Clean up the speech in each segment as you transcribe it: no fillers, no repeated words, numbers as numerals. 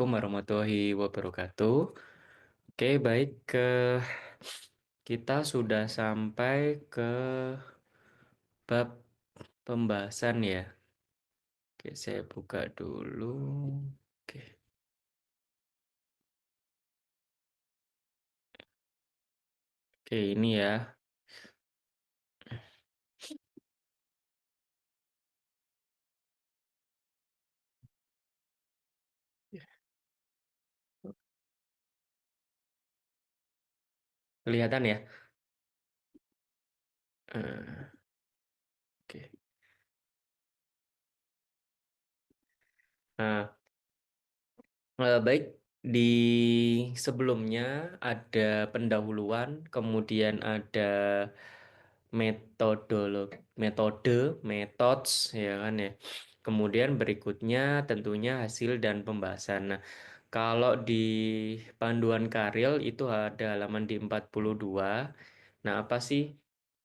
Assalamualaikum warahmatullahi wabarakatuh. Oke, baik kita sudah sampai ke bab pembahasan ya. Oke, saya buka dulu. Oke, oke ini ya. Kelihatan ya? Eh, oke. Nah, baik di sebelumnya ada pendahuluan, kemudian ada metode, methods ya kan ya. Kemudian berikutnya tentunya hasil dan pembahasan. Nah, kalau di panduan Karil itu ada halaman di 42. Nah, apa sih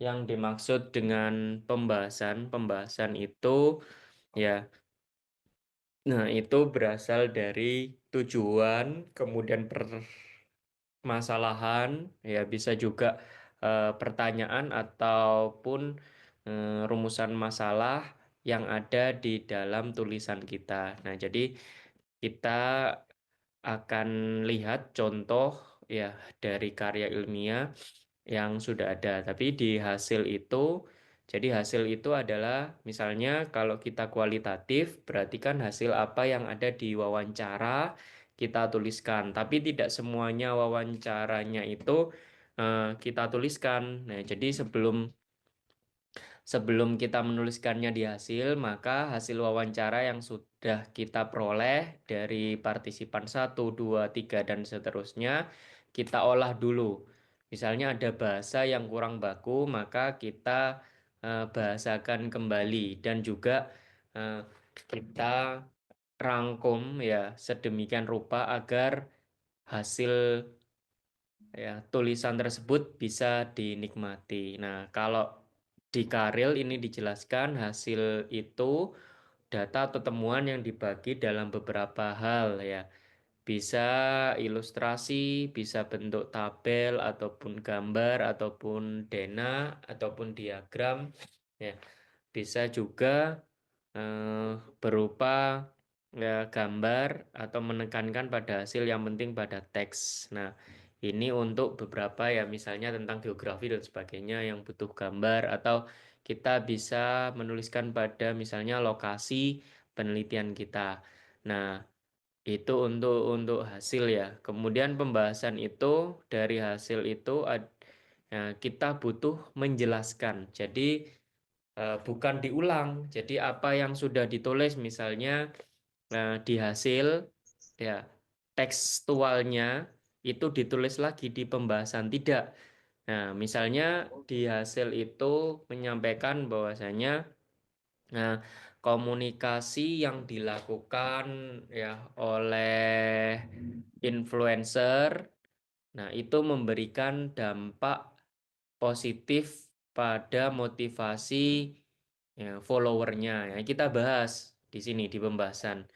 yang dimaksud dengan pembahasan? Pembahasan itu ya, nah itu berasal dari tujuan, kemudian permasalahan, ya bisa juga pertanyaan ataupun rumusan masalah yang ada di dalam tulisan kita. Nah, jadi kita akan lihat contoh ya dari karya ilmiah yang sudah ada. Tapi di hasil itu, jadi hasil itu adalah misalnya kalau kita kualitatif, berarti kan hasil apa yang ada di wawancara kita tuliskan. Tapi tidak semuanya wawancaranya itu kita tuliskan. Nah, jadi sebelum kita menuliskannya di hasil, maka hasil wawancara yang sudah kita peroleh dari partisipan satu, 2, 3, dan seterusnya, kita olah dulu. Misalnya ada bahasa yang kurang baku, maka kita bahasakan kembali dan juga eh, kita rangkum ya sedemikian rupa agar hasil ya tulisan tersebut bisa dinikmati. Nah, kalau di Karil ini dijelaskan hasil itu data atau temuan yang dibagi dalam beberapa hal ya. Bisa ilustrasi, bisa bentuk tabel ataupun gambar ataupun dena ataupun diagram ya. Bisa juga eh, berupa ya, gambar atau menekankan pada hasil yang penting pada teks. Nah, ini untuk beberapa ya misalnya tentang geografi dan sebagainya yang butuh gambar atau kita bisa menuliskan pada misalnya lokasi penelitian kita. Nah, itu untuk hasil ya. Kemudian pembahasan itu dari hasil itu ya, kita butuh menjelaskan. Jadi bukan diulang. Jadi apa yang sudah ditulis misalnya di hasil ya tekstualnya itu ditulis lagi di pembahasan tidak. Nah, misalnya di hasil itu menyampaikan bahwasanya nah, komunikasi yang dilakukan ya oleh influencer, nah itu memberikan dampak positif pada motivasi ya, followernya. Ya, kita bahas di sini di pembahasan.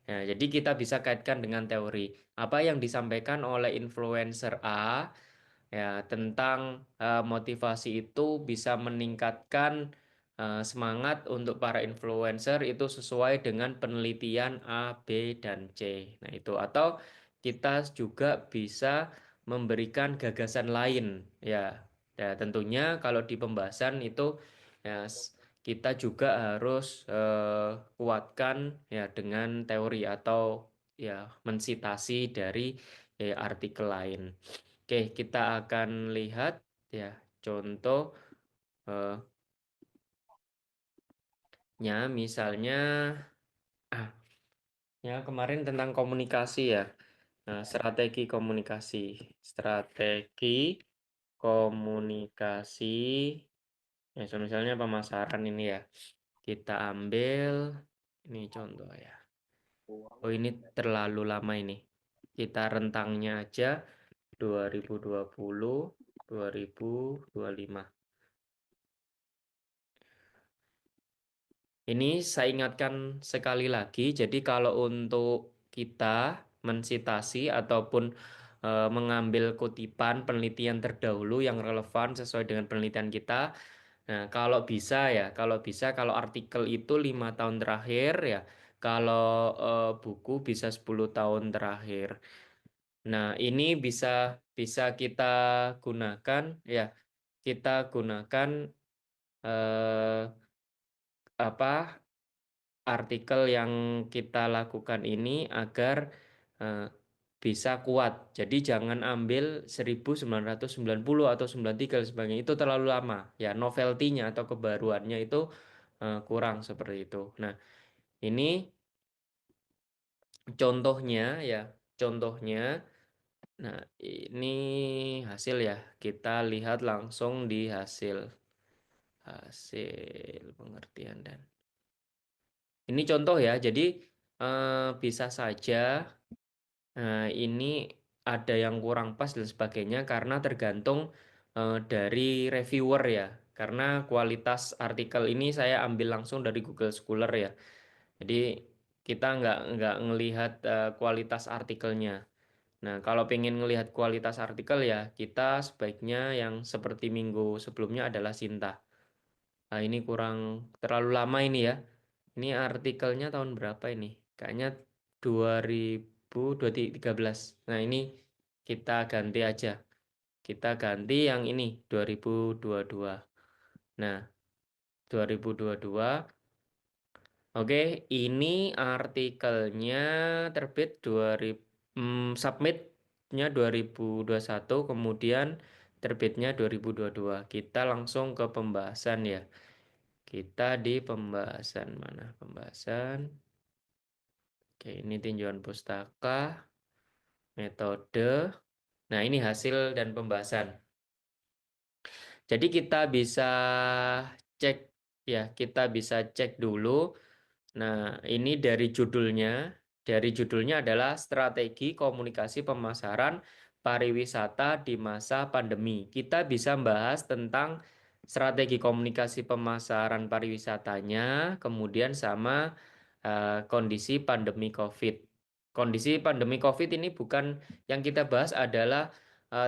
Ya, jadi kita bisa kaitkan dengan teori apa yang disampaikan oleh influencer A ya tentang motivasi itu bisa meningkatkan semangat untuk para influencer itu sesuai dengan penelitian A, B, dan C. Nah, itu atau kita juga bisa memberikan gagasan lain ya. Ya, tentunya kalau di pembahasan itu ya kita juga harus kuatkan ya dengan teori atau ya mensitasi dari artikel lain. Oke, kita akan lihat ya contohnya misalnya ya kemarin tentang komunikasi ya. Nah, strategi komunikasi. Strategi komunikasi ya misalnya pemasaran ini ya. Kita ambil ini contoh ya. Oh, ini terlalu lama ini. Kita rentangnya aja 2020 2025. Ini saya ingatkan sekali lagi, jadi kalau untuk kita mensitasi ataupun mengambil kutipan penelitian terdahulu yang relevan sesuai dengan penelitian kita. Nah, kalau artikel itu 5 tahun terakhir ya, kalau buku bisa 10 tahun terakhir. Nah, ini bisa bisa kita gunakan ya, kita gunakan eh, apa artikel yang kita lakukan ini agar eh, bisa kuat. Jadi jangan ambil 1990 atau 93 dan sebagainya. Itu terlalu lama. Ya, novelty-nya atau kebaruannya itu kurang seperti itu. Nah, ini contohnya ya, contohnya. Nah, ini hasil ya. Kita lihat langsung di hasil hasil pengertian dan ini contoh ya. Jadi bisa saja ini ada yang kurang pas dan sebagainya karena tergantung dari reviewer ya. Karena kualitas artikel ini saya ambil langsung dari Google Scholar ya. Jadi kita nggak ngelihat kualitas artikelnya. Nah, kalau pengen ngelihat kualitas artikel ya, kita sebaiknya yang seperti minggu sebelumnya adalah Sinta. Nah, ini kurang terlalu lama ini ya. Ini artikelnya tahun berapa ini? Kayaknya 2013. Nah, ini kita ganti aja. Kita ganti yang ini 2022. Nah, 2022. Oke, ini artikelnya terbit 2000 submitnya 2021, kemudian terbitnya 2022. Kita langsung ke pembahasan ya. Kita di pembahasan mana? Pembahasan. Oke, ini tinjauan pustaka, metode. Nah, ini hasil dan pembahasan. Jadi kita bisa cek ya, kita bisa cek dulu. Nah, ini dari judulnya. Dari judulnya adalah Strategi Komunikasi Pemasaran Pariwisata di Masa Pandemi. Kita bisa bahas tentang strategi komunikasi pemasaran pariwisatanya, kemudian sama kondisi pandemi COVID. Kondisi pandemi COVID ini bukan yang kita bahas adalah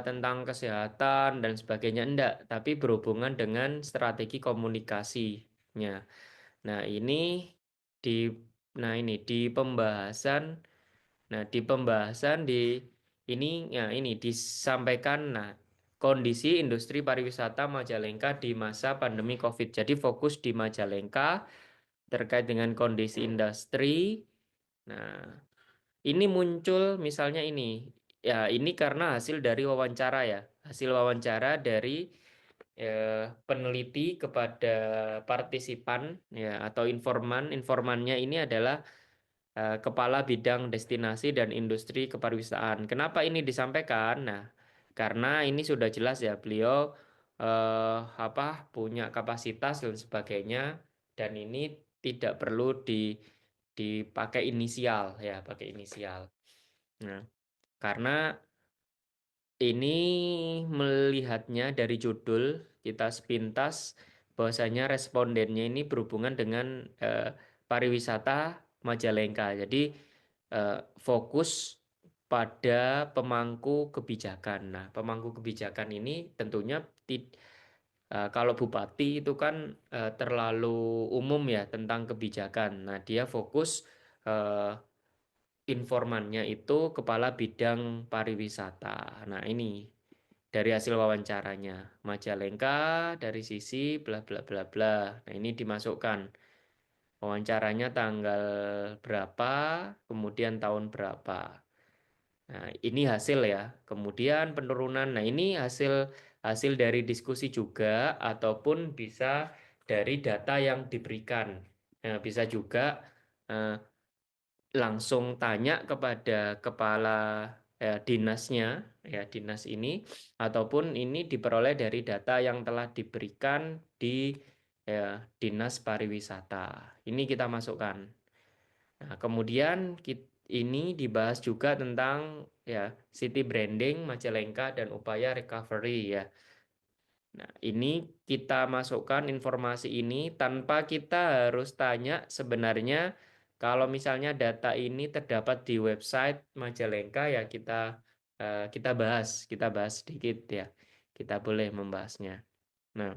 tentang kesehatan dan sebagainya, enggak, tapi berhubungan dengan strategi komunikasinya. Nah, ini di ini di pembahasan. Nah, di pembahasan di ini ya ini disampaikan kondisi industri pariwisata Majalengka di masa pandemi COVID. Jadi fokus di Majalengka terkait dengan kondisi industri. Nah, ini muncul misalnya ini. Ya, ini karena hasil dari wawancara ya. Hasil wawancara dari peneliti kepada partisipan ya atau informan. Informannya ini adalah Kepala Bidang Destinasi dan Industri Kepariwisataan. Kenapa ini disampaikan? Nah, karena ini sudah jelas ya beliau apa punya kapasitas dan sebagainya dan ini tidak perlu dipakai inisial ya, pakai inisial. Nah, karena ini melihatnya dari judul kita sepintas bahwasanya respondennya ini berhubungan dengan pariwisata Majalengka. Jadi fokus pada pemangku kebijakan. Nah, pemangku kebijakan ini tentunya kalau bupati itu kan terlalu umum ya tentang kebijakan. Nah, dia fokus eh, informannya itu kepala bidang pariwisata. Nah, ini dari hasil wawancaranya. Majalengka dari sisi bla bla bla bla. Nah, ini dimasukkan. Wawancaranya tanggal berapa, kemudian tahun berapa. Nah, ini hasil ya. Kemudian penurunan. Nah, ini hasil hasil dari diskusi juga ataupun bisa dari data yang diberikan. Nah, bisa juga eh, langsung tanya kepada kepala dinasnya, ya dinas ini, ataupun ini diperoleh dari data yang telah diberikan di dinas pariwisata. Ini kita masukkan. Nah, kemudian ini dibahas juga tentang ya city branding Majalengka dan upaya recovery ya. Nah, ini kita masukkan informasi ini tanpa kita harus tanya sebenarnya Kalau misalnya data ini terdapat di website Majalengka ya kita bahas sedikit ya. Kita boleh membahasnya. Nah,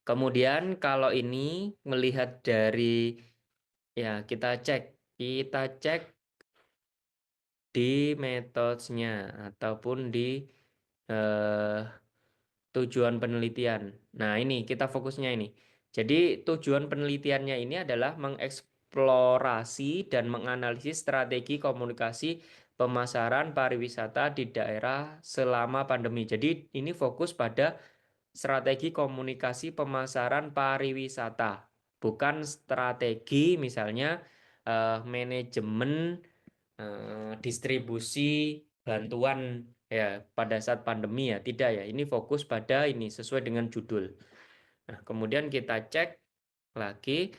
kemudian kalau ini melihat dari ya kita cek di metodenya ataupun di eh, tujuan penelitian. Nah, ini kita fokusnya ini. Jadi, tujuan penelitiannya ini adalah mengeksplorasi dan menganalisis strategi komunikasi pemasaran pariwisata di daerah selama pandemi. Jadi, ini fokus pada strategi komunikasi pemasaran pariwisata, bukan strategi misalnya manajemen distribusi bantuan ya pada saat pandemi ya tidak ya ini fokus pada ini sesuai dengan judul. Nah, kemudian kita cek lagi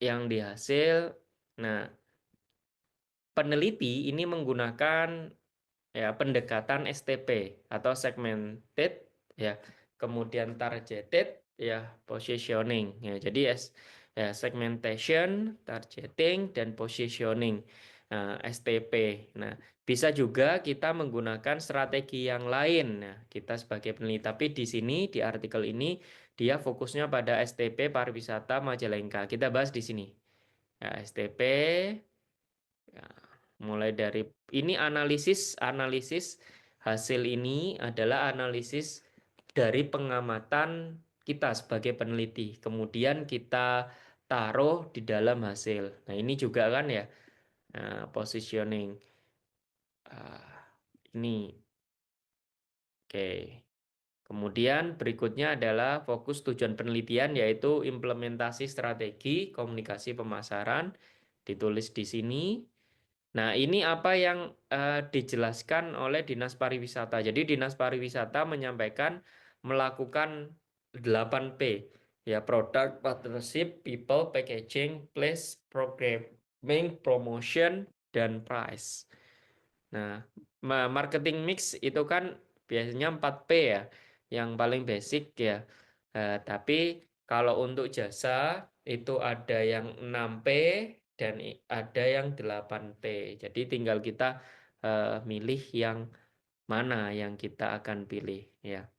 yang dihasil. Nah, peneliti ini menggunakan ya pendekatan STP atau segmented ya, kemudian targeted ya, positioning ya. Jadi ya segmentation, targeting dan positioning. Nah, STP. Nah, bisa juga kita menggunakan strategi yang lain. Nah, kita sebagai peneliti tapi di sini di artikel ini dia fokusnya pada STP pariwisata Majalengka. Kita bahas di sini. Ya, STP ya, mulai dari ini analisis analisis hasil ini adalah analisis dari pengamatan kita sebagai peneliti. Kemudian kita taruh di dalam hasil. Nah, ini juga kan ya positioning. Ini oke. Kemudian berikutnya adalah fokus tujuan penelitian yaitu implementasi strategi komunikasi pemasaran ditulis di sini. Nah, ini apa yang dijelaskan oleh Dinas Pariwisata. Jadi, Dinas Pariwisata menyampaikan melakukan 8P, ya, Product, Partnership, People, Packaging, Place, Programming, Promotion, dan Price. Nah, marketing mix itu kan biasanya 4P ya, yang paling basic ya. Tapi kalau untuk jasa itu ada yang 6P dan ada yang 8P. Jadi tinggal kita milih yang mana yang kita akan pilih ya.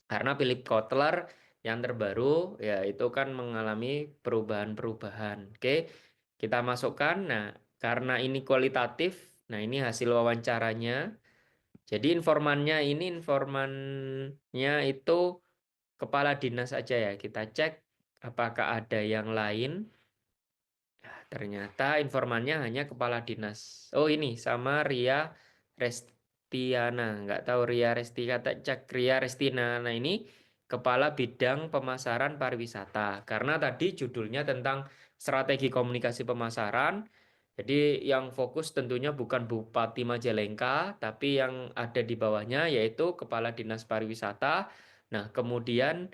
Karena Philip Kotler yang terbaru ya itu kan mengalami perubahan-perubahan. Oke, kita masukkan. Nah, karena ini kualitatif, nah ini hasil wawancaranya. Jadi informannya itu kepala dinas aja ya. Kita cek apakah ada yang lain. Ternyata informannya hanya kepala dinas. Oh ini sama Ria Restiana. Nggak tahu Ria Resti kata cek Ria Restina. Nah ini kepala bidang pemasaran pariwisata. Karena tadi judulnya tentang strategi komunikasi pemasaran. Jadi yang fokus tentunya bukan Bupati Majalengka, tapi yang ada di bawahnya yaitu Kepala Dinas Pariwisata. Nah kemudian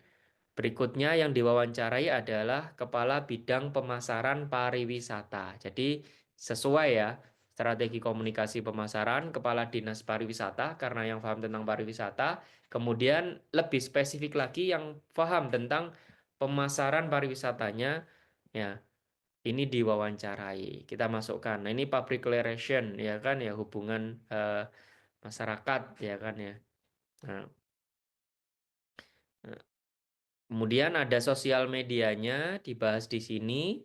berikutnya yang diwawancarai adalah Kepala Bidang Pemasaran Pariwisata. Jadi sesuai ya strategi komunikasi pemasaran Kepala Dinas Pariwisata karena yang paham tentang pariwisata. Kemudian lebih spesifik lagi yang paham tentang pemasaran pariwisatanya ya ini diwawancarai. Kita masukkan. Nah ini public relation ya kan ya hubungan masyarakat ya kan ya. Nah, nah, kemudian ada sosial medianya dibahas di sini.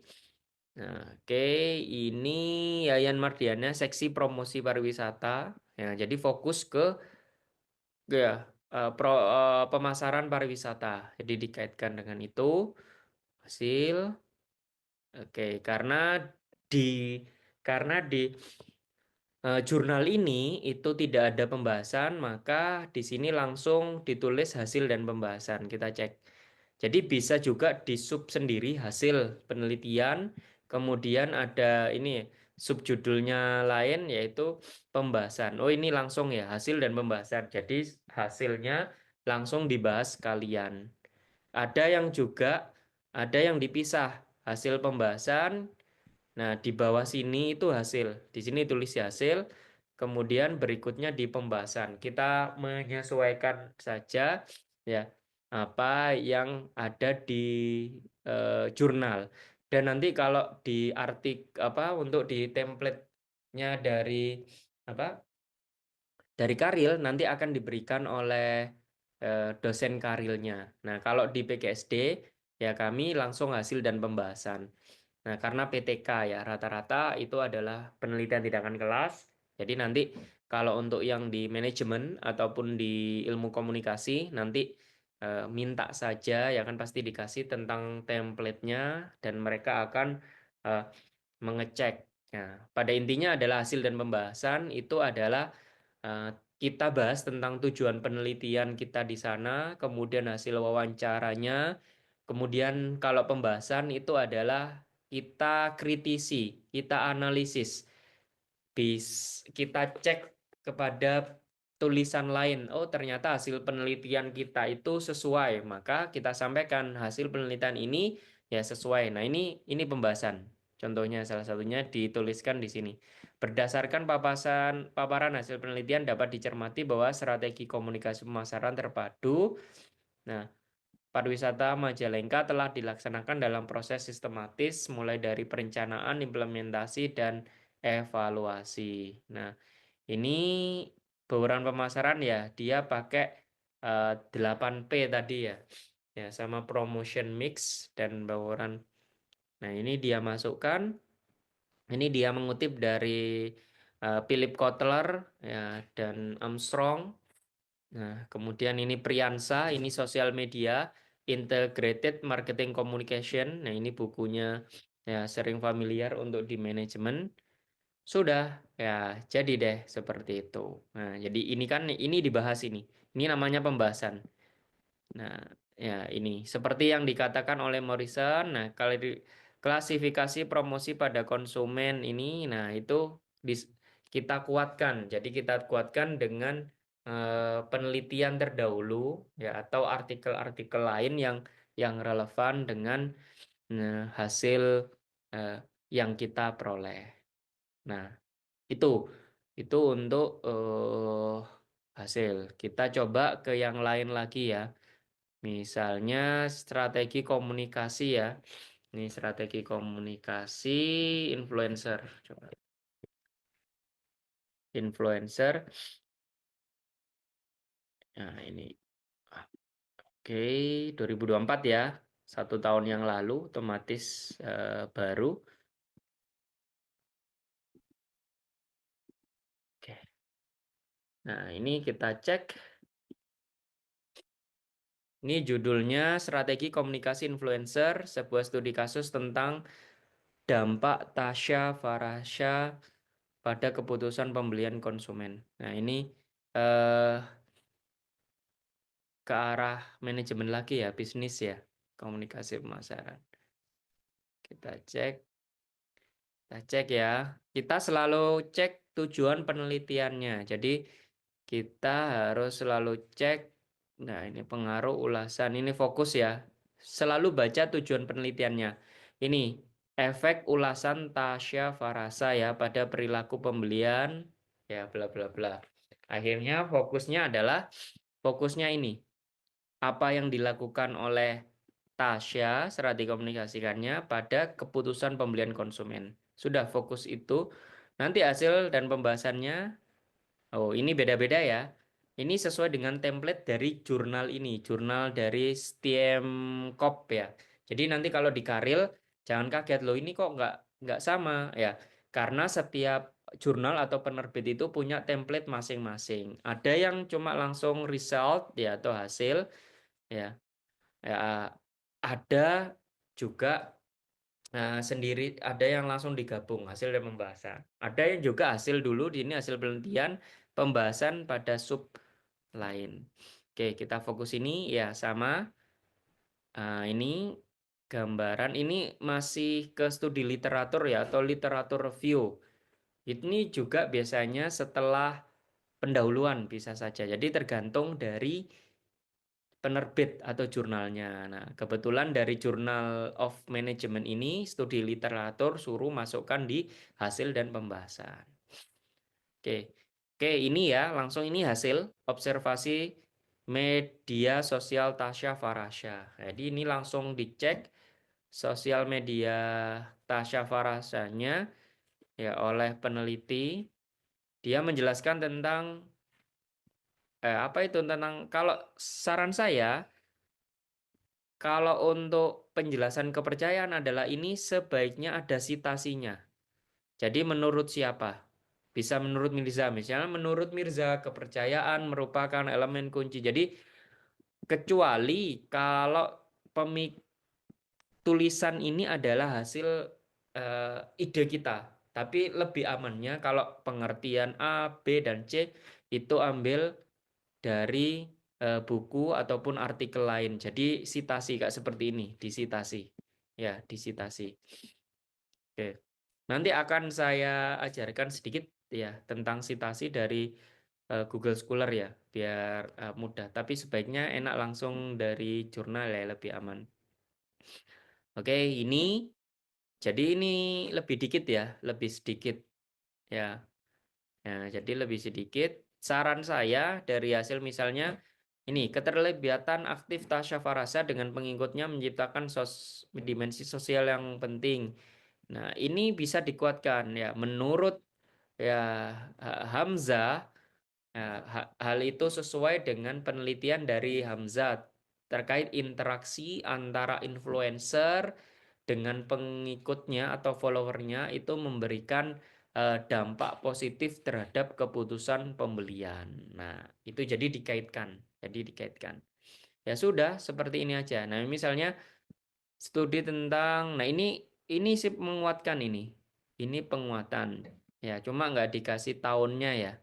Nah, oke, ini Yayan Mardiana seksi promosi pariwisata. Ya, jadi fokus ke ya pemasaran pariwisata. Jadi dikaitkan dengan itu hasil. Oke, di karena di jurnal ini itu tidak ada pembahasan, maka di sini langsung ditulis hasil dan pembahasan. Kita cek. Jadi bisa juga di sub sendiri hasil penelitian, kemudian ada ini subjudulnya lain yaitu pembahasan. Oh ini langsung ya hasil dan pembahasan. Jadi hasilnya langsung dibahas kalian. Ada yang juga ada yang dipisah hasil pembahasan. Nah, di bawah sini itu hasil. Di sini tulis hasil. Kemudian berikutnya di pembahasan. Kita menyesuaikan saja ya apa yang ada di jurnal. Dan nanti kalau di untuk di template-nya dari Karil nanti akan diberikan oleh dosen Karilnya. Nah, kalau di PGSD ya kami langsung hasil dan pembahasan. Nah, karena PTK ya rata-rata itu adalah penelitian tindakan kelas. Jadi nanti kalau untuk yang di manajemen ataupun di ilmu komunikasi nanti minta saja ya kan pasti dikasih tentang template-nya dan mereka akan eh, mengecek. Nah, pada intinya adalah hasil dan pembahasan itu adalah eh, kita bahas tentang tujuan penelitian kita di sana, kemudian hasil wawancaranya, kemudian kalau pembahasan itu adalah kita kritisi, kita analisis, kita cek kepada tulisan lain. Oh, ternyata hasil penelitian kita itu sesuai, maka kita sampaikan hasil penelitian ini ya sesuai. Nah, ini pembahasan. Contohnya salah satunya dituliskan di sini. Berdasarkan paparan hasil penelitian dapat dicermati bahwa strategi komunikasi pemasaran terpadu. Nah, pariwisata Majalengka telah dilaksanakan dalam proses sistematis mulai dari perencanaan, implementasi, dan evaluasi. Nah, ini bauran pemasaran ya, dia pakai 8P tadi ya. Ya, sama promotion mix dan bauran. Nah, ini dia masukkan. Ini dia mengutip dari Philip Kotler ya dan Armstrong. Nah, kemudian ini Priyansa, ini sosial media, Integrated Marketing Communication. Nah, ini bukunya ya sering familiar untuk di manajemen. Sudah, ya jadi deh seperti itu. Nah, jadi ini dibahas ini. Ini namanya pembahasan. Nah, ya ini seperti yang dikatakan oleh Morrison. Nah, kalau di klasifikasi promosi pada konsumen ini, nah itu dis- kita kuatkan. Jadi kita kuatkan dengan penelitian terdahulu ya atau artikel-artikel lain yang relevan dengan hasil eh, yang kita peroleh. Nah, itu itu untuk hasil. Kita coba ke yang lain lagi ya. Misalnya strategi komunikasi ya. Ini strategi komunikasi influencer. Coba. Influencer. Nah, ini. Oke, 2024 ya. 1 tahun yang lalu otomatis baru. Oke. Nah, ini kita cek. Ini judulnya Strategi Komunikasi Influencer, sebuah studi kasus tentang dampak Tasya Farahsya pada keputusan pembelian konsumen. Nah, ini eh, ke arah manajemen lagi ya, bisnis ya, komunikasi pemasaran. Kita cek ya. Kita selalu cek tujuan penelitiannya. Jadi kita harus selalu cek. Nah, ini pengaruh ulasan. Ini fokus ya. Selalu baca tujuan penelitiannya. Ini efek ulasan Tasya Farasa ya pada perilaku pembelian. Ya, bla bla bla. Akhirnya fokusnya ini. Apa yang dilakukan oleh Tasya secara dikomunikasikannya pada keputusan pembelian konsumen. Sudah fokus itu. Nanti hasil dan pembahasannya, oh ini beda-beda ya. Ini sesuai dengan template dari jurnal ini, jurnal dari Stienkop ya. Jadi nanti kalau di Karil, jangan kaget loh ini kok nggak sama ya. Karena setiap jurnal atau penerbit itu punya template masing-masing. Ada yang cuma langsung result ya atau hasil ya. Ya, ada juga sendiri, ada yang langsung digabung hasil dan pembahasan. Ada yang juga hasil dulu, di ini hasil penelitian, pembahasan pada sub lain. Oke, kita fokus ini ya sama. Ini gambaran ini masih ke studi literatur ya atau literatur review. Ini juga biasanya setelah pendahuluan bisa saja. Jadi tergantung dari penerbit atau jurnalnya. Nah, kebetulan dari Journal of Management ini studi literatur suruh masukkan di hasil dan pembahasan. Oke. Oke, ini ya, langsung ini hasil observasi media sosial Tasya Farasya. Jadi ini langsung dicek sosial media Tasya Farasanya ya oleh peneliti. Dia menjelaskan tentang apa itu tentang kalau saran saya kalau untuk penjelasan kepercayaan adalah ini sebaiknya ada sitasinya. Jadi menurut siapa? Bisa menurut Mirza, misalnya menurut Mirza kepercayaan merupakan elemen kunci. Jadi kecuali kalau pemik tulisan ini adalah hasil ide kita. Tapi lebih amannya kalau pengertian A, B, dan C itu ambil dari buku ataupun artikel lain. Jadi sitasi Kak seperti ini, disitasi. Ya, disitasi. Oke. Nanti akan saya ajarkan sedikit ya tentang sitasi dari Google Scholar ya, biar mudah. Tapi sebaiknya enak langsung dari jurnal ya, lebih aman. Oke, ini jadi ini lebih dikit ya, lebih sedikit ya. Nah, jadi lebih sedikit. Saran saya dari hasil misalnya ini keterlibatan aktif Tasya Farasa dengan pengikutnya menciptakan dimensi sosial yang penting. Nah, ini bisa dikuatkan ya. Menurut ya Hamzah, hal itu sesuai dengan penelitian dari Hamzah terkait interaksi antara influencer dengan pengikutnya atau followernya itu memberikan dampak positif terhadap keputusan pembelian. Nah, itu jadi dikaitkan. Jadi dikaitkan. Ya sudah, seperti ini aja. Nah, misalnya studi tentang, nah ini sih menguatkan ini. Ini penguatan. Ya, cuma nggak dikasih tahunnya ya.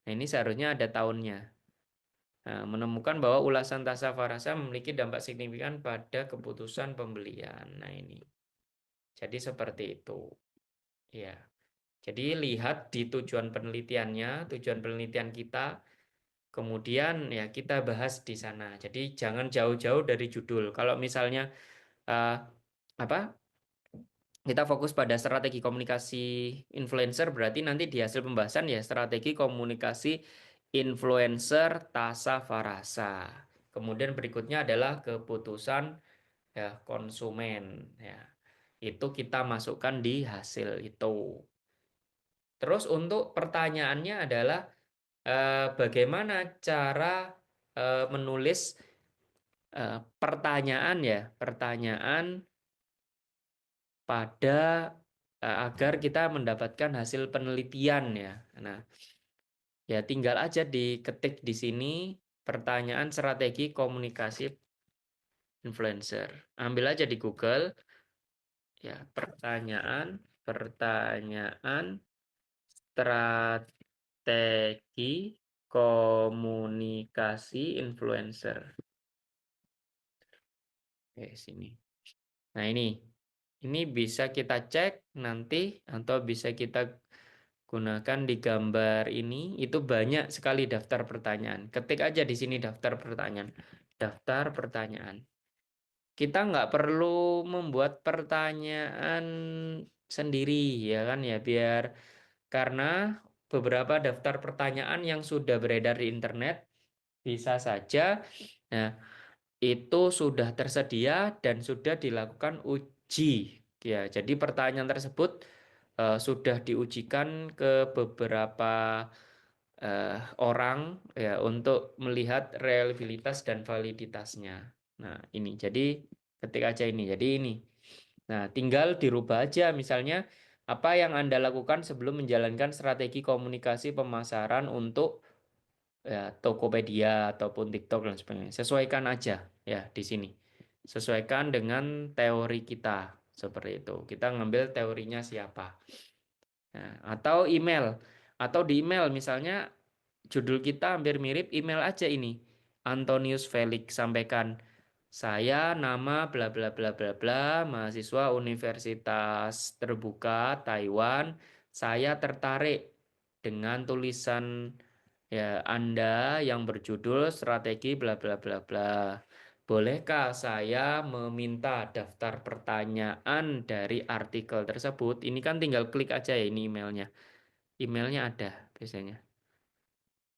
Nah, ini seharusnya ada tahunnya. Nah, menemukan bahwa ulasan tasa farasa memiliki dampak signifikan pada keputusan pembelian. Nah, ini. Jadi seperti itu. Ya. Jadi lihat di tujuan penelitiannya, tujuan penelitian kita, kemudian ya kita bahas di sana. Jadi jangan jauh-jauh dari judul. Kalau misalnya eh, apa kita fokus pada strategi komunikasi influencer, berarti nanti di hasil pembahasan ya strategi komunikasi influencer Tasa Farasa. Kemudian berikutnya adalah keputusan ya konsumen ya. Itu kita masukkan di hasil itu. Terus untuk pertanyaannya adalah bagaimana cara menulis pertanyaan ya, pertanyaan pada agar kita mendapatkan hasil penelitian ya. Nah, ya tinggal aja diketik di sini pertanyaan strategi komunikasi influencer. Ambil aja di Google ya pertanyaan pertanyaan strategi komunikasi influencer. Sini. Nah, ini bisa kita cek nanti atau bisa kita gunakan di gambar ini. Itu banyak sekali daftar pertanyaan. Ketik aja di sini daftar pertanyaan. Daftar pertanyaan. Kita nggak perlu membuat pertanyaan sendiri ya kan ya biar karena beberapa daftar pertanyaan yang sudah beredar di internet bisa saja nah itu sudah tersedia dan sudah dilakukan uji ya jadi pertanyaan tersebut sudah diujikan ke beberapa orang ya untuk melihat reliabilitas dan validitasnya. Nah, ini jadi ketik aja ini. Jadi ini. Nah, tinggal dirubah aja misalnya apa yang Anda lakukan sebelum menjalankan strategi komunikasi pemasaran untuk ya, Tokopedia ataupun TikTok dan sebagainya. Sesuaikan aja ya di sini. Sesuaikan dengan teori kita seperti itu. Kita ngambil teorinya siapa. Nah, atau email. Atau di email misalnya judul kita hampir mirip email aja ini. Antonius Felix sampaikan saya nama bla bla bla bla bla mahasiswa Universitas Terbuka Taiwan. Saya tertarik dengan tulisan ya Anda yang berjudul strategi bla bla bla bla. Bolehkah saya meminta daftar pertanyaan dari artikel tersebut? Ini kan tinggal klik aja ya ini emailnya. Emailnya ada biasanya.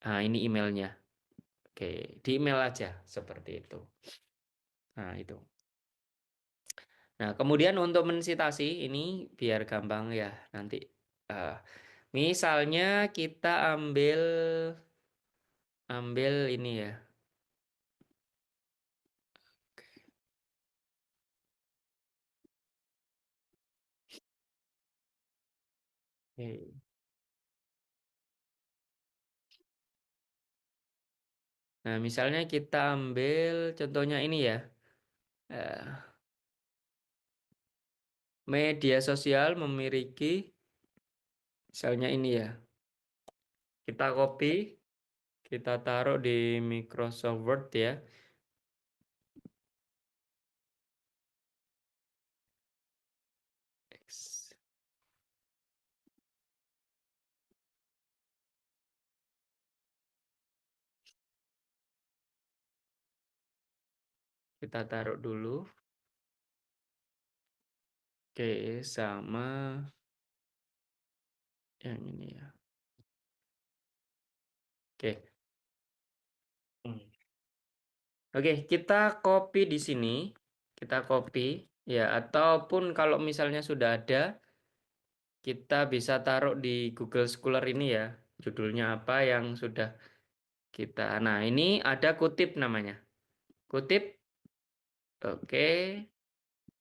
Nah, ini emailnya. Oke, di email aja seperti itu. Nah, itu. Nah, kemudian untuk mensitasi ini biar gampang ya nanti. eh, Misalnya kita ambil ambil ini ya. Oke. Nah, misalnya kita ambil contohnya ini ya. Eh, Media sosial memiliki misalnya ini ya. Kita copy, kita taruh di Microsoft Word ya. X. Kita taruh dulu. Oke, sama yang ini ya. Oke. Hmm. Oke, kita copy di sini. Kita copy ya, ataupun kalau misalnya sudah ada, kita bisa taruh di Google Scholar ini ya. Judulnya apa yang sudah kita. Nah, ini ada kutip namanya. Kutip. Oke,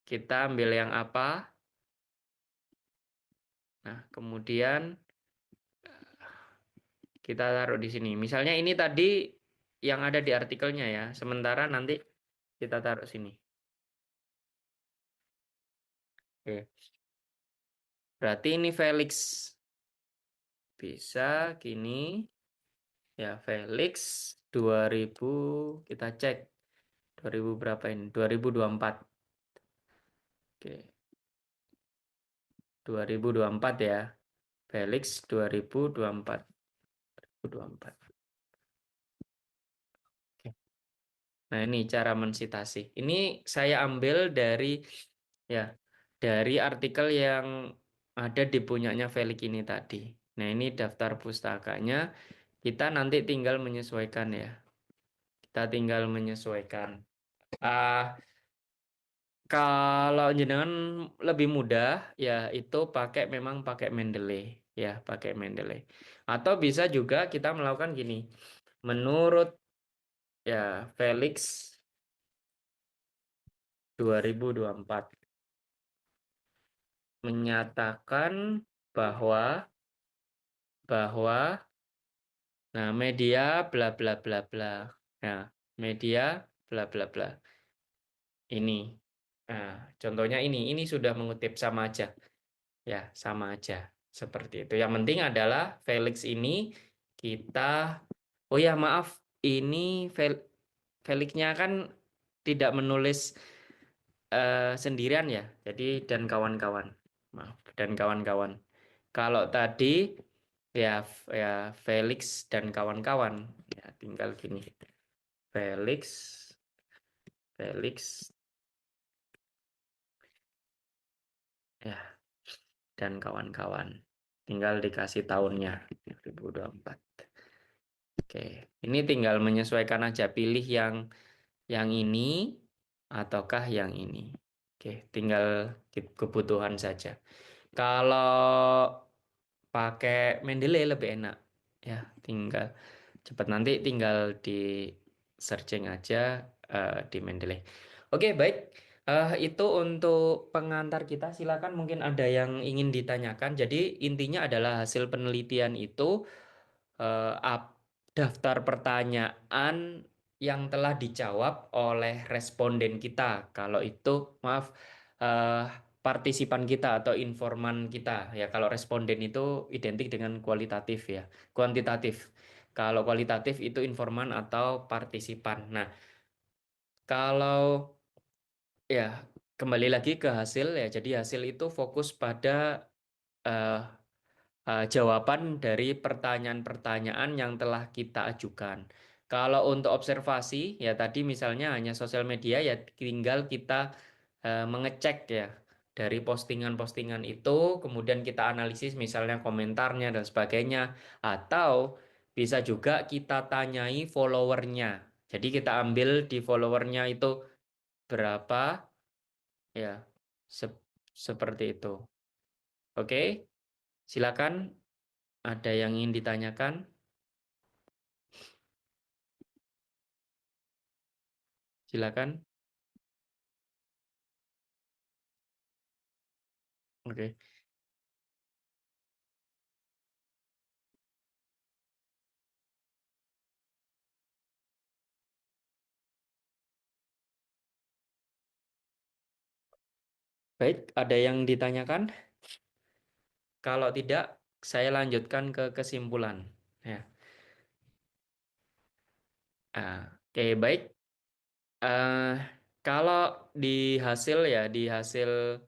kita ambil yang apa? Nah, kemudian kita taruh di sini. Misalnya ini tadi yang ada di artikelnya ya. Sementara nanti kita taruh sini. Oke. Berarti ini Felix. Bisa gini. Ya, Felix 2000 kita cek 2000 berapa ini? 2024. Oke, 2024 ya. Felix 2024. 2024. Oke. Nah, ini cara mensitasi. Ini saya ambil ya, dari artikel yang ada di punyanya Felix ini tadi. Nah, ini daftar pustakanya. Kita nanti tinggal menyesuaikan ya. Kita tinggal menyesuaikan. Ah, Kalau jenengan lebih mudah, ya itu memang pakai Mendeley, ya pakai Mendeley. Atau bisa juga kita melakukan gini, menurut ya Felix 2024 menyatakan bahwa bahwa nah media bla bla bla bla, nah media bla bla bla ini, nah contohnya ini sudah mengutip sama aja. Ya, sama aja. Seperti itu. Yang penting adalah Felix ini kita, oh ya maaf, ini Felixnya kan tidak menulis sendirian ya. Jadi dan kawan-kawan. Maaf, dan kawan-kawan. Kalau tadi ya ya Felix dan kawan-kawan. Ya, tinggal gini. Felix, Felix ya dan kawan-kawan. Tinggal dikasih tahunnya 2024. Oke, ini tinggal menyesuaikan aja pilih yang ini ataukah yang ini. Oke, tinggal kebutuhan saja. Kalau pakai Mendeley lebih enak. Ya, tinggal cepat nanti tinggal di searching aja di Mendeley. Oke, baik. Itu untuk pengantar kita. Silakan mungkin ada yang ingin ditanyakan. Jadi intinya adalah hasil penelitian itu daftar pertanyaan yang telah dijawab oleh responden kita. Kalau itu, maaf, eh, partisipan kita atau informan kita. Ya, kalau responden itu identik dengan kualitatif ya, kuantitatif. Kalau kualitatif itu informan atau partisipan. Nah, kalau ya kembali lagi ke hasil ya, jadi hasil itu fokus pada eh, jawaban dari pertanyaan-pertanyaan yang telah kita ajukan. Kalau untuk observasi, ya tadi misalnya hanya sosial media, ya tinggal kita mengecek ya dari postingan-postingan itu, kemudian kita analisis misalnya komentarnya dan sebagainya, atau bisa juga kita tanyai followernya. Jadi kita ambil di followernya itu berapa, ya. Sep- Seperti itu. Oke, silakan. Ada yang ingin ditanyakan? Silakan. Oke. Baik, ada yang ditanyakan? Kalau tidak, saya lanjutkan ke kesimpulan. Ya. Oke, baik. Eh, Kalau di hasil ya, di hasil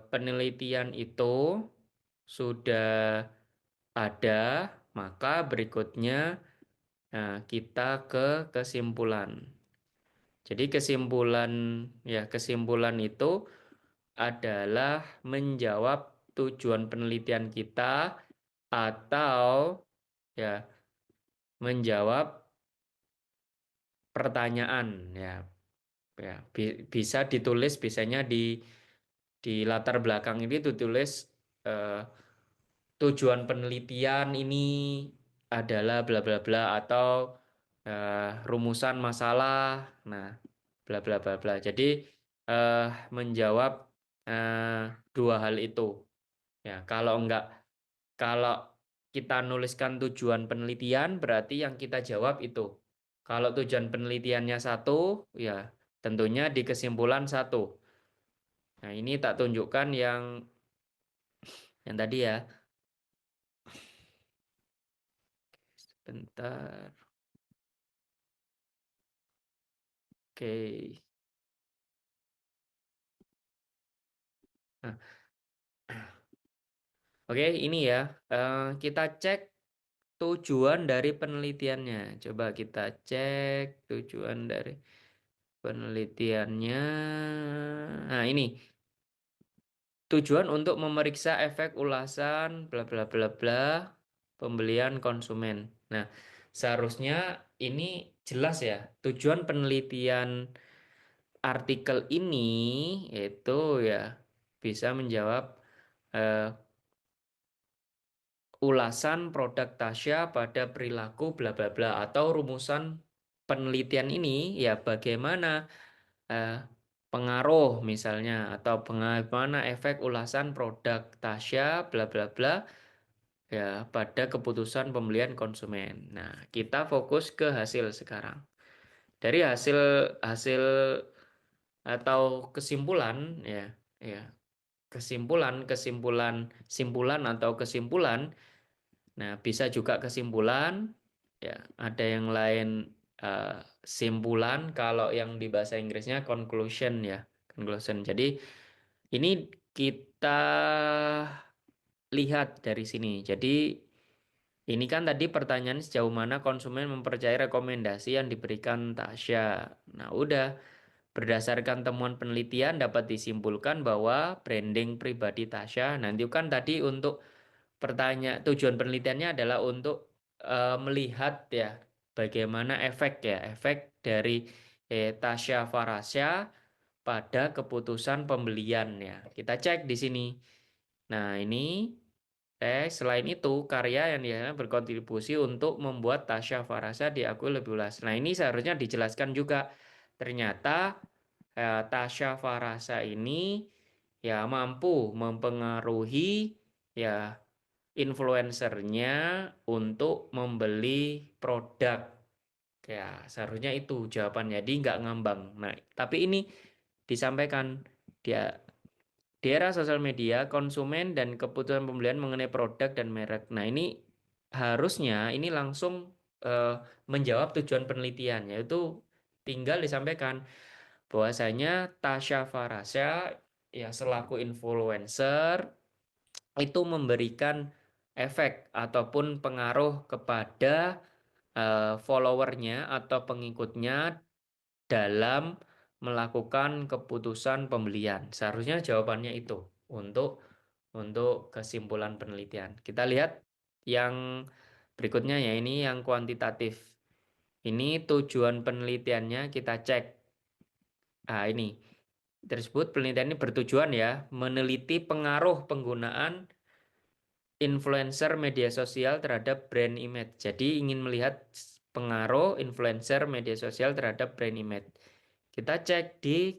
penelitian itu sudah ada, maka berikutnya kita ke kesimpulan. Jadi kesimpulan itu adalah menjawab tujuan penelitian kita atau ya menjawab pertanyaan ya. Ya, bisa ditulis biasanya di latar belakang ini ditulis eh, tujuan penelitian ini adalah bla bla bla atau rumusan masalah. Nah, bla bla bla bla. Jadi eh, menjawab eh, dua hal itu. Ya, kalau kita nuliskan tujuan penelitian berarti yang kita jawab itu. Kalau tujuan penelitiannya satu, ya tentunya di kesimpulan satu. Nah, ini tak tunjukkan yang tadi ya. Bentar. Oke. Nah, oke, ini ya. Kita cek tujuan dari penelitiannya. Coba kita cek tujuan dari penelitiannya. Nah, ini tujuan untuk memeriksa efek ulasan bla bla bla bla pembelian konsumen. Nah, seharusnya ini jelas ya. Tujuan penelitian artikel ini itu ya bisa menjawab eh, ulasan produk Tasya pada perilaku bla bla bla atau rumusan penelitian ini ya bagaimana eh, pengaruh misalnya atau bagaimana efek ulasan produk Tasya bla bla bla ya pada keputusan pembelian konsumen. Nah, kita fokus ke hasil sekarang. Dari hasil hasil atau kesimpulan ya ya simpulan atau kesimpulan. Nah, bisa juga kesimpulan, ya, ada yang lain eh, simpulan, kalau yang di bahasa Inggrisnya conclusion ya, conclusion. Jadi ini kita lihat dari sini. Jadi ini kan tadi pertanyaan sejauh mana konsumen mempercayai rekomendasi yang diberikan Tasya. Nah, udah berdasarkan temuan penelitian dapat disimpulkan bahwa branding pribadi Tasya nanti kan tadi untuk tujuan penelitiannya adalah untuk melihat ya bagaimana efek dari Tasya Farasya pada keputusan pembelian ya. Kita cek di sini. Nah, ini selain itu karya yang dia berkontribusi untuk membuat Tasya Farasya diakui lebih luas. Nah, ini seharusnya dijelaskan juga. Ternyata Tasya Farasya ini ya mampu mempengaruhi ya influencernya untuk membeli produk. Ya, seharusnya itu jawabannya. Jadi nggak ngambang. Nah, tapi ini disampaikan dia di era sosial media, konsumen dan kebutuhan pembelian mengenai produk dan merek. Nah, ini harusnya ini langsung eh, menjawab tujuan penelitian, yaitu tinggal disampaikan bahwasanya Tasya Farasya ya selaku influencer itu memberikan efek ataupun pengaruh kepada followernya atau pengikutnya dalam melakukan keputusan pembelian. Seharusnya jawabannya itu untuk untuk kesimpulan penelitian. Kita lihat yang berikutnya ya ini yang kuantitatif. Ini tujuan penelitiannya kita cek. Ah ini. tersebut penelitian ini bertujuan ya meneliti pengaruh penggunaan influencer media sosial terhadap brand image. Jadi ingin melihat pengaruh influencer media sosial terhadap brand image. Kita cek di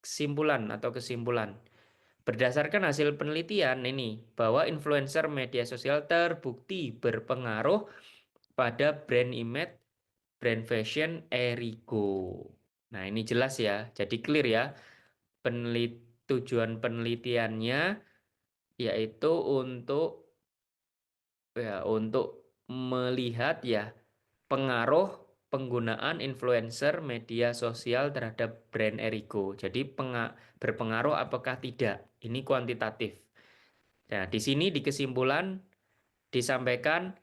kesimpulan. Berdasarkan hasil penelitian ini bahwa influencer media sosial terbukti berpengaruh pada brand image brand fashion Erigo. Nah, ini jelas ya. Jadi clear ya. Tujuan penelitiannya yaitu untuk melihat ya pengaruh penggunaan influencer media sosial terhadap brand Erigo. Jadi berpengaruh apakah tidak? Ini kuantitatif. Nah, di sini di kesimpulan disampaikan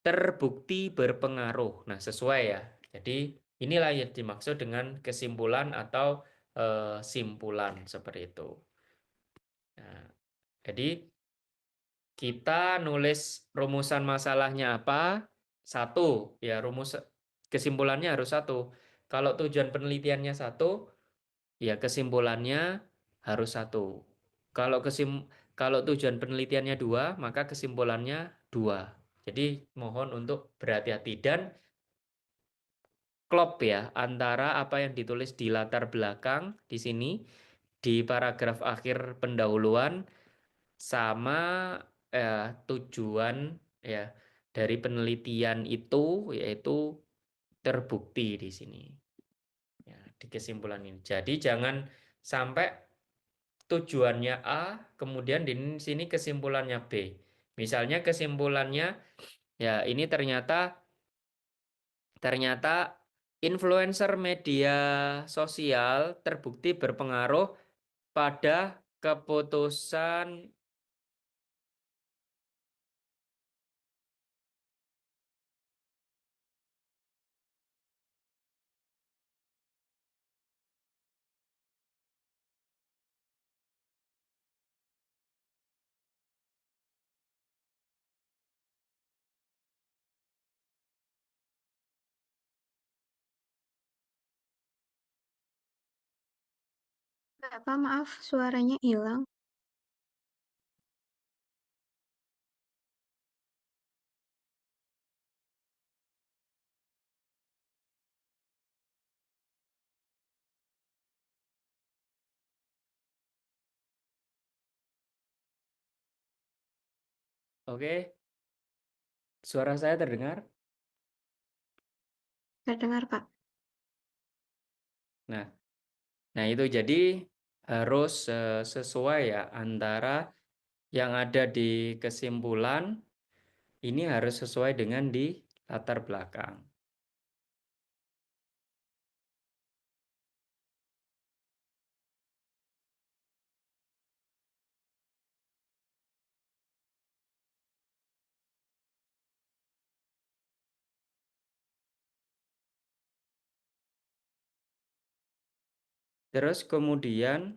terbukti berpengaruh. Nah, sesuai ya. Jadi inilah yang dimaksud dengan kesimpulan atau simpulan seperti itu. Nah, jadi kita nulis rumusan masalahnya apa? Satu, ya kesimpulannya harus satu. Kalau tujuan penelitiannya satu, ya kesimpulannya harus satu. Kalau kesim kalau tujuan penelitiannya dua, maka kesimpulannya dua. Jadi mohon untuk berhati-hati dan klop ya antara apa yang ditulis di latar belakang di sini di paragraf akhir pendahuluan sama tujuan ya dari penelitian itu yaitu terbukti di sini ya di kesimpulan ini. Jadi jangan sampai tujuannya A kemudian di sini kesimpulannya B. Misalnya kesimpulannya ya ini ternyata ternyata influencer media sosial terbukti berpengaruh pada keputusan. Apa, maaf, suaranya hilang. Oke, suara saya terdengar. Terdengar, Kak. Nah, nah itu jadi harus sesuai ya antara yang ada di kesimpulan ini harus sesuai dengan di latar belakang. Terus kemudian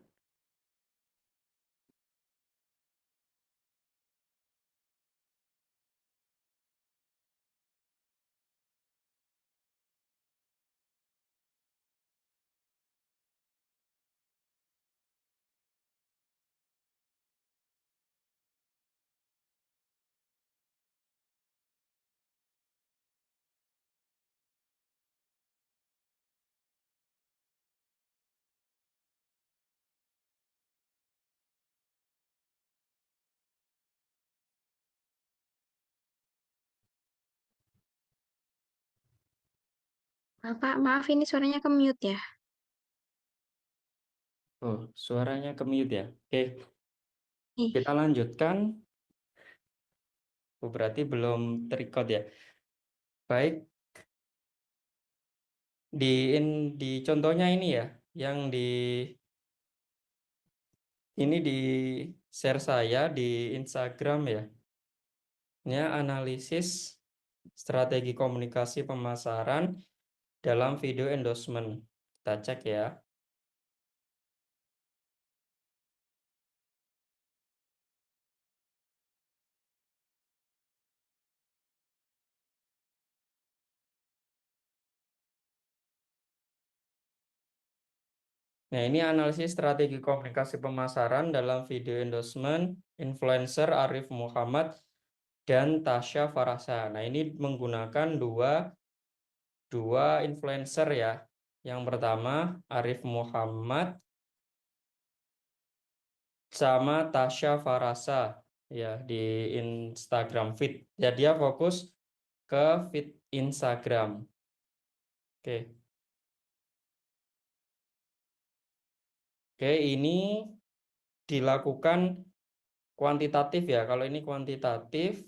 Kakak, maaf ini suaranya ke mute ya. oh suaranya ke mute ya. Oke, Ih, kita lanjutkan. Oh, berarti belum terrecord ya. Baik, di di contohnya ini ya, yang ini di share saya di Instagram ya. Ini analisis strategi komunikasi pemasaran dalam video endorsement. Kita cek ya. Nah, ini analisis strategi komunikasi pemasaran dalam video endorsement influencer Arif Muhammad dan Tasya Farasa. Nah, ini menggunakan dua influencer ya. Yang pertama Arif Muhammad sama Tasya Farasa ya di Instagram feed. Ya, dia fokus ke feed Instagram. Oke. Oke, ini dilakukan kuantitatif ya. Kalau ini kuantitatif,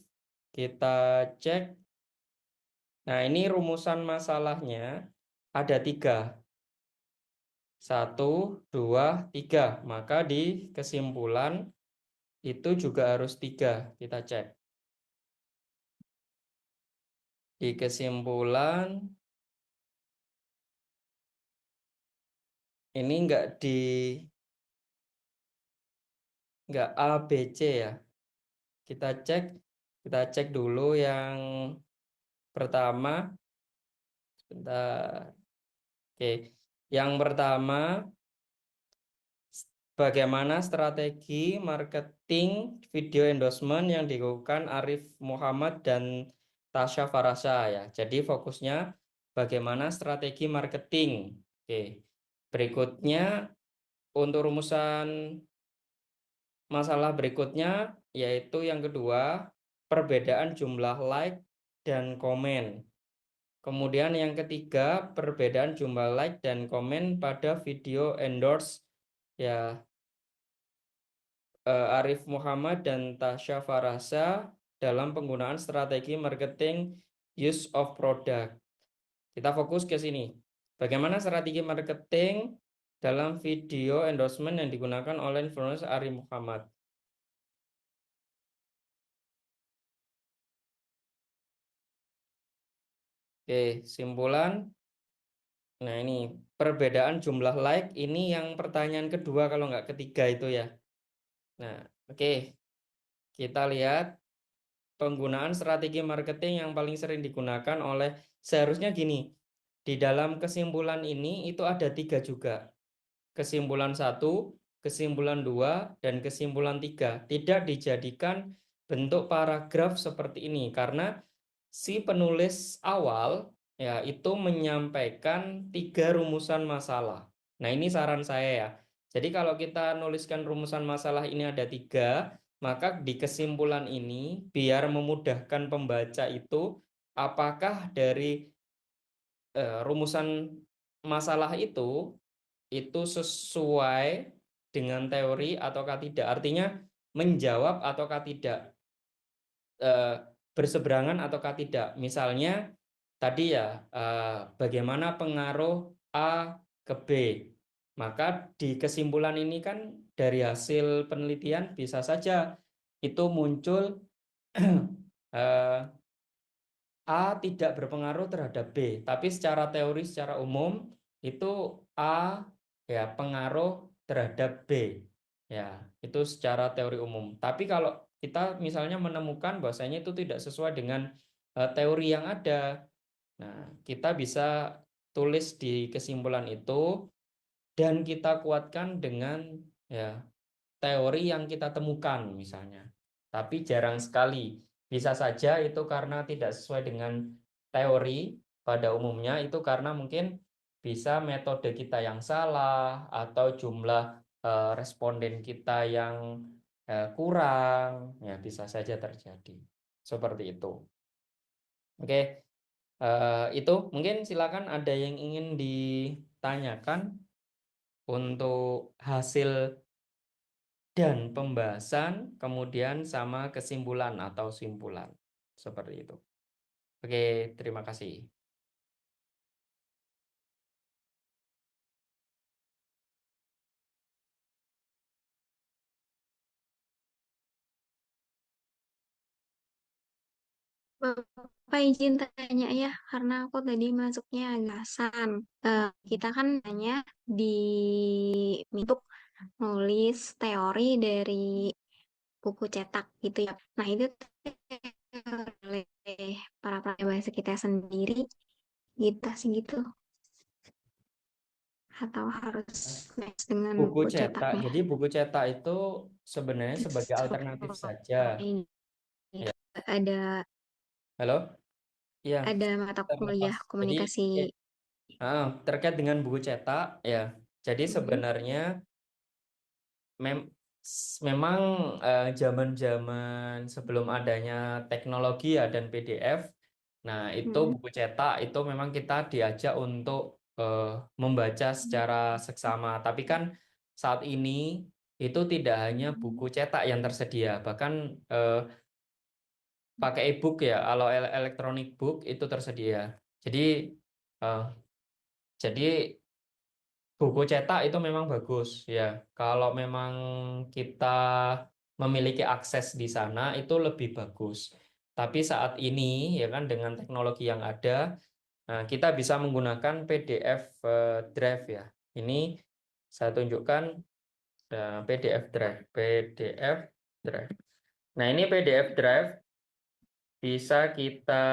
kita cek. Nah, ini rumusan masalahnya ada 3. 1, 2, 3. Maka di kesimpulan itu juga harus 3. Kita cek. Di kesimpulan ini enggak A, B, C ya. Kita cek dulu yang pertama. Sebentar. Oke. Yang pertama, bagaimana strategi marketing video endorsement yang dilakukan Arif Muhammad dan Tasya Farasa ya. Jadi fokusnya bagaimana strategi marketing. Oke. Berikutnya untuk rumusan masalah berikutnya yaitu yang kedua, perbedaan jumlah like dan komen. Kemudian yang ketiga, perbedaan jumlah like dan komen pada video endorse ya Arif Muhammad dan Tasya Farasa dalam penggunaan strategi marketing use of product. Kita fokus ke sini. Bagaimana strategi marketing dalam video endorsement yang digunakan oleh influencer Arif Muhammad. Oke, simpulan. Nah, ini perbedaan jumlah like ini yang pertanyaan kedua kalau nggak ketiga itu ya. Nah, oke. Kita lihat penggunaan strategi marketing yang paling sering digunakan oleh seharusnya gini. Di dalam kesimpulan ini itu ada 3 juga. Kesimpulan 1, kesimpulan 2, dan kesimpulan 3. Tidak dijadikan bentuk paragraf seperti ini karena si penulis awal ya itu menyampaikan 3 rumusan masalah. Nah, ini saran saya ya. Jadi kalau kita nuliskan rumusan masalah ini ada 3, maka di kesimpulan ini biar memudahkan pembaca itu apakah dari rumusan masalah itu sesuai dengan teori ataukah tidak. Artinya menjawab ataukah tidak, berseberangan ataukah tidak. Misalnya tadi ya, bagaimana pengaruh A ke B. Maka di kesimpulan ini kan dari hasil penelitian bisa saja itu muncul A tidak berpengaruh terhadap B, tapi secara teori, secara umum itu A ya pengaruh terhadap B. Ya, itu secara teori umum. Tapi kalau kita misalnya menemukan bahwasanya itu tidak sesuai dengan teori yang ada, nah kita bisa tulis di kesimpulan itu dan kita kuatkan dengan ya teori yang kita temukan misalnya. Tapi jarang sekali. Bisa saja itu karena tidak sesuai dengan teori pada umumnya, itu karena mungkin bisa metode kita yang salah atau jumlah responden kita yang kurang, ya bisa saja terjadi. Seperti itu. Oke, itu mungkin silakan ada yang ingin ditanyakan untuk hasil dan pembahasan, kemudian sama kesimpulan atau simpulan. Seperti itu. Oke, terima kasih. Bapak izin tanya ya, karena aku tadi masuknya agasan. Kita kan tanya di untuk nulis teori dari buku cetak gitu ya. Nah, itu oleh para praktisi bahasa kita sendiri gitu sih gitu. atau harus match dengan Buku buku cetak. cetaknya? Jadi buku cetak itu sebenarnya sebagai alternatif saja. Kalau ini Ya. ada Halo? Iya, ada mata terlepas. kuliah Jadi komunikasi. terkait dengan buku cetak, ya. Jadi Hmm. sebenarnya memang zaman-zaman sebelum adanya teknologi ya dan PDF, nah itu Hmm. buku cetak itu memang kita diajak untuk eh, membaca secara seksama. Tapi kan saat ini itu tidak hanya buku cetak yang tersedia, bahkan eh, pakai e-book ya, kalau electronic book itu tersedia. Jadi eh, jadi buku cetak itu memang bagus ya. Kalau memang kita memiliki akses di sana itu lebih bagus. Tapi saat ini ya kan dengan teknologi yang ada, nah, kita bisa menggunakan PDF Drive ya. Ini saya tunjukkan PDF Drive, PDF Drive. Nah, ini PDF Drive bisa kita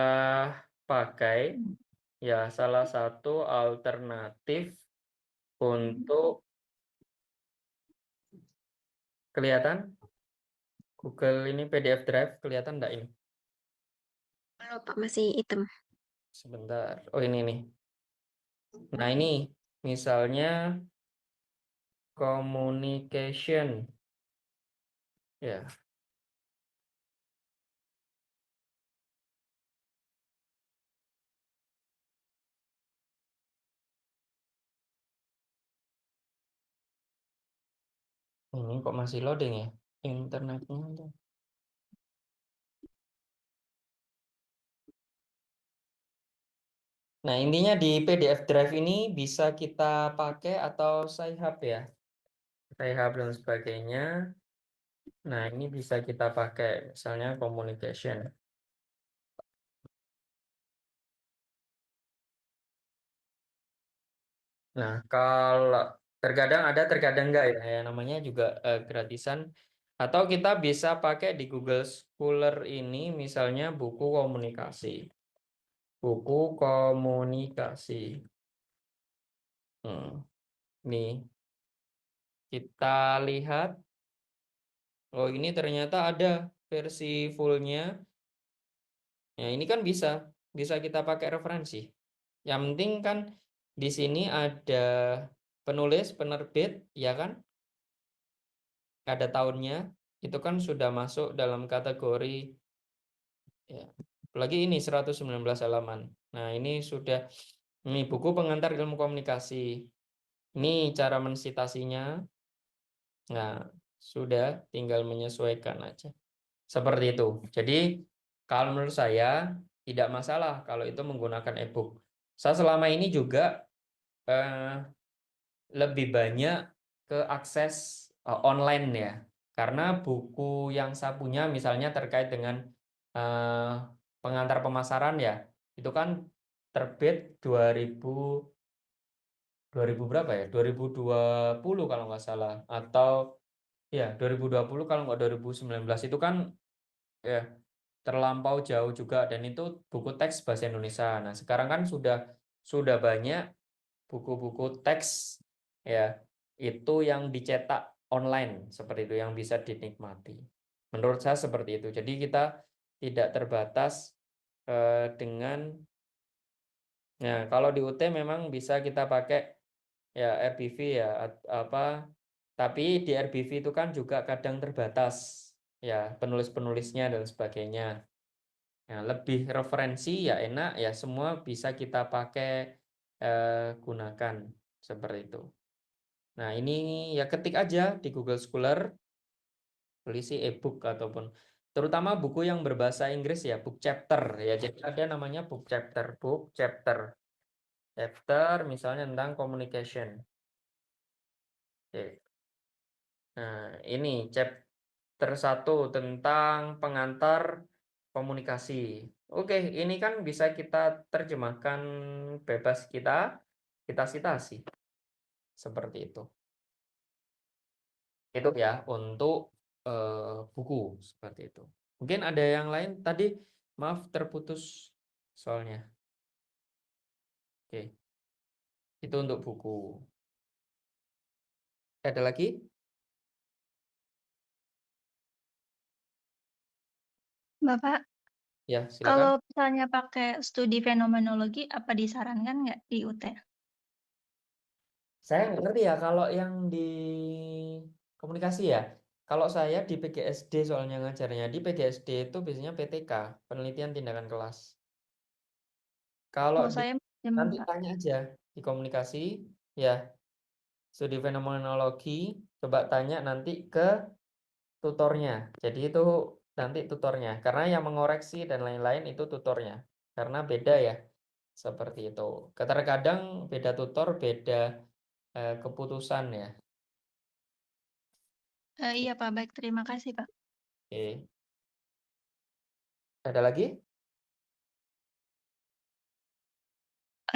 pakai ya salah satu alternatif untuk kelihatan Google ini PDF Drive kelihatan enggak ini? Belum Pak, masih hitam. Sebentar. Oh ini nih. Nah ini misalnya communication. Ya, ini kok masih loading ya? Internetnya tuh. Nah intinya di PDF Drive ini bisa kita pakai atau Sci-Hub ya. Sci-Hub dan sebagainya. Nah ini bisa kita pakai misalnya communication. Nah, kalau terkadang enggak ya, ya namanya juga gratisan. Atau kita bisa pakai di Google Scholar ini, misalnya buku komunikasi. Buku komunikasi. Nih, kita lihat. Oh, ini ternyata ada versi fullnya. Ya, ini kan bisa kita pakai referensi. Yang penting kan di sini ada penulis, penerbit, ya kan? Ada tahunnya, itu kan sudah masuk dalam kategori ya. Apalagi ini 119 halaman. Nah, ini buku pengantar ilmu komunikasi. Ini cara mensitasinya. Nah, sudah tinggal menyesuaikan aja. Seperti itu. Jadi, kalau menurut saya tidak masalah kalau itu menggunakan e-book. Saya selama ini juga eh, lebih banyak ke akses online ya. Karena buku yang saya punya misalnya terkait dengan eh, pengantar pemasaran ya, itu kan terbit 2000 berapa ya? 2020 kalau nggak salah atau ya 2020 kalau nggak 2019 itu kan ya terlampau jauh juga dan itu buku teks bahasa Indonesia. Nah, sekarang kan sudah banyak buku-buku teks ya itu yang dicetak online seperti itu yang bisa dinikmati. Menurut saya seperti itu. Jadi kita tidak terbatas dengan ya kalau di UT memang bisa kita pakai ya RBV ya apa tapi di RBV itu kan juga kadang terbatas ya penulis-penulisnya dan sebagainya. Ya, lebih referensi ya enak ya semua bisa kita pakai gunakan seperti itu. Nah, ini ya ketik aja di Google Scholar, tulis e-book ataupun terutama buku yang berbahasa Inggris ya, book chapter ya. Jadi ada namanya book chapter, chapter misalnya tentang communication. Oke. Nah, ini chapter satu tentang pengantar komunikasi. Oke, ini kan bisa kita terjemahkan bebas kita citasi seperti itu. Itu ya untuk buku seperti itu. Mungkin ada yang lain tadi, maaf terputus soalnya. Oke, itu untuk buku. Ada lagi? Bapak, Ya, silakan. kalau misalnya pakai studi fenomenologi, apa disarankan nggak di UT? Saya nggak ngerti ya kalau yang di komunikasi ya. Kalau saya di PGSD soalnya ngajarnya di PGSD itu biasanya PTK, penelitian tindakan kelas. Kalau Oh, di saya manajemen, nanti Pak. tanya aja di komunikasi ya, studi fenomenologi, coba tanya nanti ke tutornya. Jadi itu nanti tutornya, karena yang mengoreksi dan lain-lain itu tutornya. Karena beda ya, seperti itu. Terkadang beda tutor, beda keputusan ya. Iya, Pak. Baik, terima kasih, Pak. Oke. Ada lagi?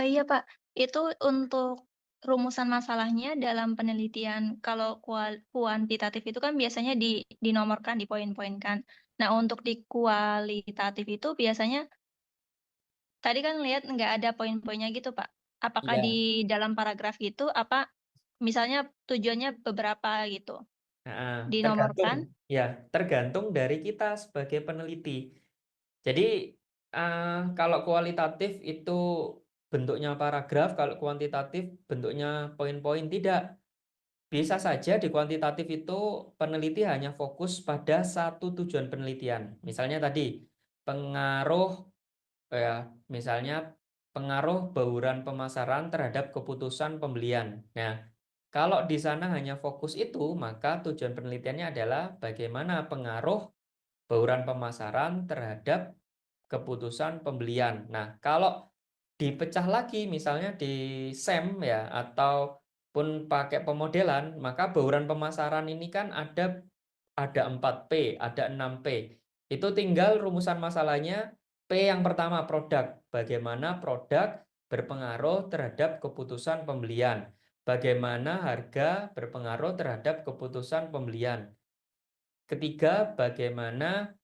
Iya, Pak. Itu untuk rumusan masalahnya dalam penelitian, kalau kuantitatif itu kan biasanya dinomorkan, dipoin-poinkan. Nah, untuk di kualitatif itu biasanya, tadi kan lihat nggak ada poin-poinnya gitu, Pak. Apakah Iya. di dalam paragraf gitu, apa misalnya tujuannya beberapa gitu, Nah, tergantung dinomorkan? ya, tergantung dari kita sebagai peneliti. Jadi kalau kualitatif itu bentuknya paragraf, kalau kuantitatif bentuknya poin-poin tidak. Bisa saja di kuantitatif itu peneliti hanya fokus pada satu tujuan penelitian. Misalnya tadi pengaruh ya, misalnya pengaruh bauran pemasaran terhadap keputusan pembelian. Nah, kalau di sana hanya fokus itu, maka tujuan penelitiannya adalah bagaimana pengaruh bauran pemasaran terhadap keputusan pembelian. Nah, kalau dipecah lagi misalnya di SEM ya ataupun pakai pemodelan, maka bauran pemasaran ini kan ada 4P, ada 6P. Itu tinggal rumusan masalahnya P yang pertama produk. Bagaimana produk berpengaruh terhadap keputusan pembelian? Bagaimana harga berpengaruh terhadap keputusan pembelian? Ketiga, bagaimana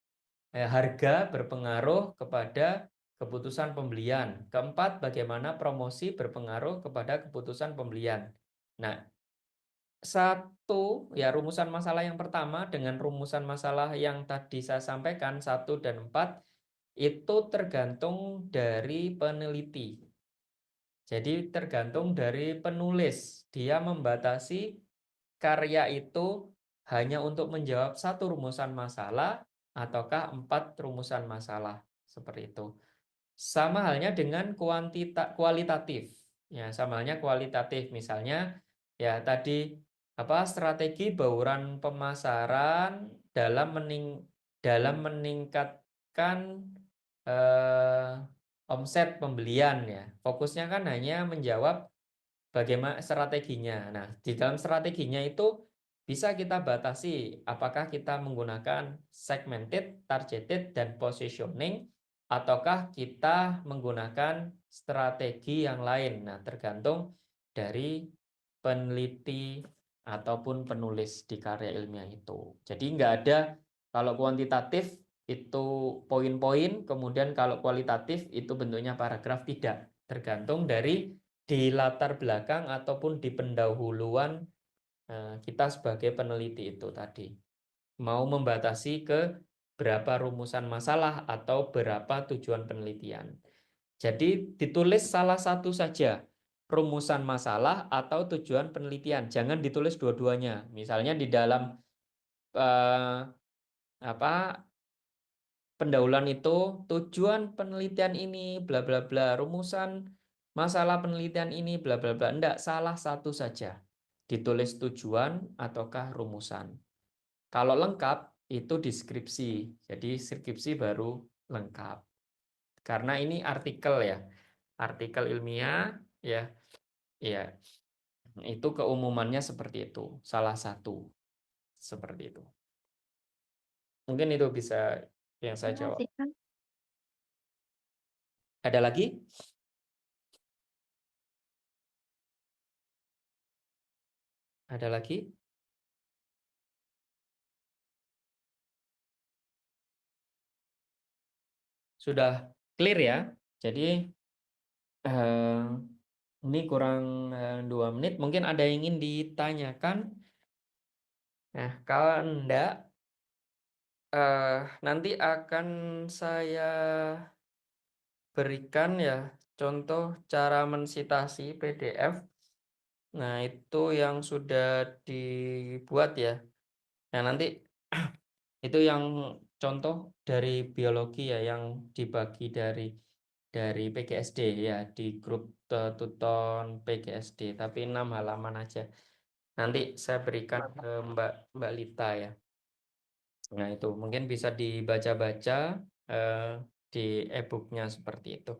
harga berpengaruh kepada keputusan pembelian. Keempat, bagaimana promosi berpengaruh kepada keputusan pembelian. Nah, rumusan masalah yang pertama dengan rumusan masalah yang tadi saya sampaikan, 1 dan 4, itu tergantung dari peneliti. Jadi tergantung dari penulis. Dia membatasi karya itu hanya untuk menjawab 1 rumusan masalah ataukah 4 rumusan masalah. Seperti itu. Sama halnya dengan kualitatif. Ya, sama halnya kualitatif. Misalnya, ya tadi strategi bauran pemasaran dalam meningkatkan eh, omset pembelian ya. Fokusnya kan hanya menjawab bagaimana strateginya. Nah, di dalam strateginya itu bisa kita batasi apakah kita menggunakan segmented, targeted, dan positioning, ataukah kita menggunakan strategi yang lain. Nah, tergantung dari peneliti ataupun penulis di karya ilmiah itu. Jadi nggak ada, kalau kuantitatif itu poin-poin, kemudian kalau kualitatif itu bentuknya paragraf, tidak. Tergantung dari di latar belakang ataupun di pendahuluan kita sebagai peneliti itu tadi. Mau membatasi ke berapa rumusan masalah atau berapa tujuan penelitian. Jadi ditulis salah satu saja, rumusan masalah atau tujuan penelitian. Jangan ditulis dua-duanya. Misalnya di dalam eh, apa pendahuluan itu tujuan penelitian ini bla bla bla, rumusan masalah penelitian ini bla bla bla. Enggak, salah satu saja. Ditulis tujuan ataukah rumusan. Kalau lengkap itu deskripsi. Jadi deskripsi baru lengkap. Karena ini artikel ya. Artikel ilmiah ya. Ya, itu keumumannya seperti itu. Salah satu seperti itu. Mungkin itu bisa yang saya Terima jawab. kasih, Pak. Ada lagi? Ada lagi? Sudah clear ya. Jadi ini kurang 2 menit. Mungkin ada yang ingin ditanyakan Nah, kalau enggak, nanti akan saya berikan ya contoh cara mensitasi PDF. Nah, itu yang sudah dibuat ya. Nah, nanti itu yang contoh dari biologi ya, yang dibagi dari PGSD ya, di grup Tuton PGSD, tapi 6 halaman aja. Nanti saya berikan ke Mbak Lita ya. Nah, itu mungkin bisa dibaca-baca di e-booknya seperti itu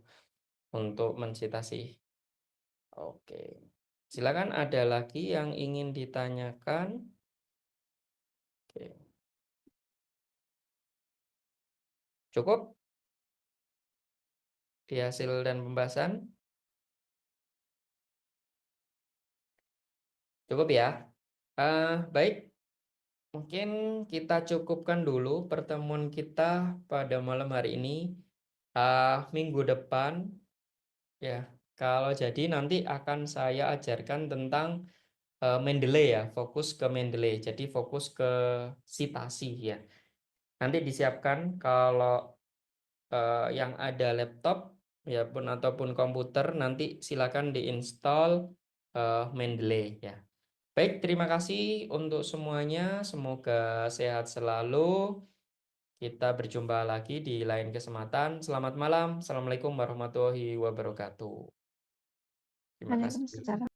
untuk mensitasi. Oke. Silakan, ada lagi yang ingin ditanyakan? Oke. Cukup di hasil dan pembahasan? Cukup ya? Baik, mungkin kita cukupkan dulu pertemuan kita pada malam hari ini. Minggu depan, ya, kalau jadi nanti akan saya ajarkan tentang Mendeley ya, fokus ke Mendeley. Jadi fokus ke sitasi ya. Nanti disiapkan kalau yang ada laptop ya pun ataupun komputer, nanti silakan diinstal Mendeley ya. Baik, terima kasih untuk semuanya. Semoga sehat selalu. Kita berjumpa lagi di lain kesempatan. Selamat malam. Assalamualaikum warahmatullahi wabarakatuh. Terima kasih. Waalaikumsalam.